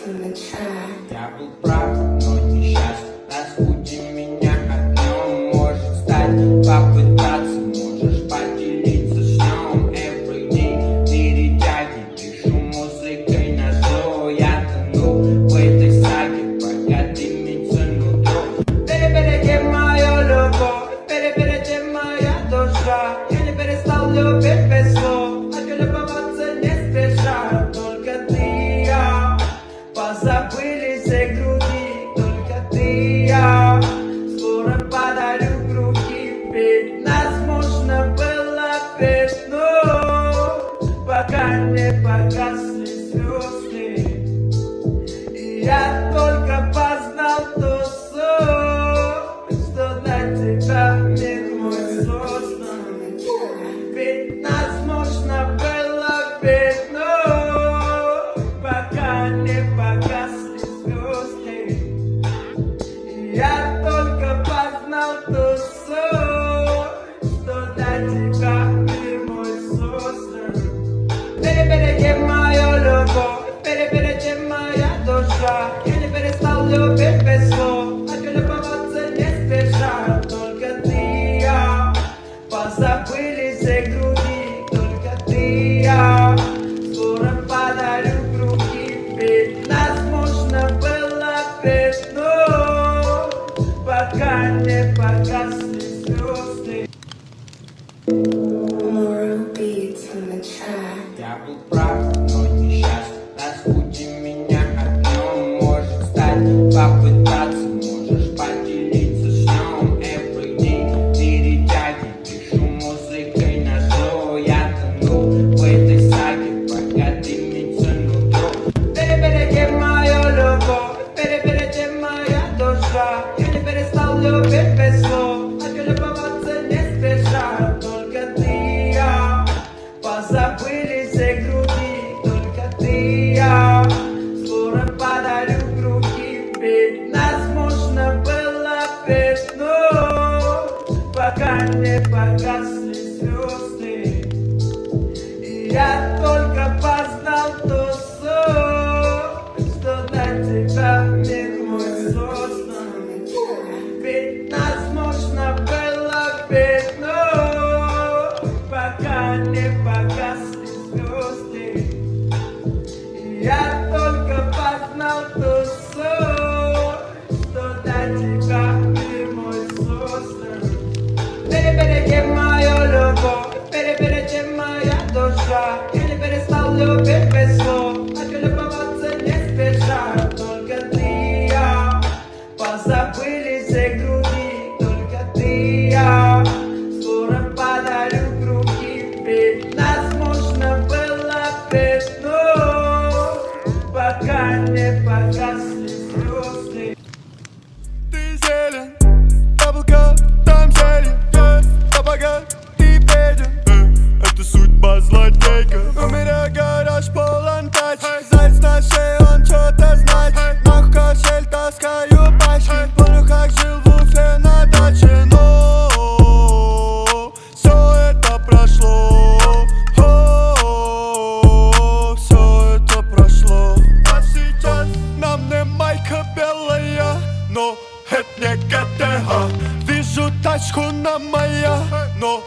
Я был прав, но несчастный. Разбуди меня огнем, может стать. Попытаться можешь поделиться с ним. Every day перетяги, дышу музыкой на зло. Я тону в этой саге, пока дымится нутро. Перебереги мою любовь, переберите моя душа. Я не перестал любить без слов, хочу любоваться не спеша. Только ты и я позабылись и груди, только ты и я. Скоро подарю круги, ведь нас можно было вернуть, пока не погасли звезды. И я только познал ту суть, что для тебя мир мой создан. Ведь нас можно было вернуть, пока не погасли звезды. И я только познал ту суть, что для тебя мир мой создан. Перебереги мою любовь, переберите моя душа. Я не перестал любить без слов, хочу любоваться не спеша. Только ты и я позабылись и груди, только ты и я. Скоро подарю круги, ведь нас можно было вернуть, пока не погасли звезды. Я был прав, но несчастный. Разбуди меня огнем, может стать. Попытаться можешь поделиться с ним. Every day перетяги, дышу музыкой на зло. Я тону в этой саге, пока дымится нутро. Перебереги мою любовь, переберите моя душа. Я не перестал любить без слов, хочу любоваться не спеша. Только ты и я позабылись и груди, только ты и я. Скоро подарю круги, ведь нас можно было вернуть, пока не погасли звезды. И я только познал ту суть, что для тебя мир мой создан. Ведь нас можно было вернуть, пока не погасли звезды. И я только познал ту суть, что для тебя мир мой создан. Перебереги мою любовь, переберите моя душа. Я не перестал любить без слов, хочу любоваться не спеша. Только ты и я позабылись и груди, только ты и я. Скоро подарю круги, ведь нас можно было вернуть, пока не погасли звезды. Ты зелен, яблоко, там зелень, сапога и беден. Это судьба злодейка. У меня гараж полон тач, заяц на шее, он что-то знает. Нахуй кошель таскаю пачки, помню, как жил в Уфе на даче. Но все это прошло, все это прошло. А сейчас на мне майка белая, но это не ГТА. Вижу тачку на моя, но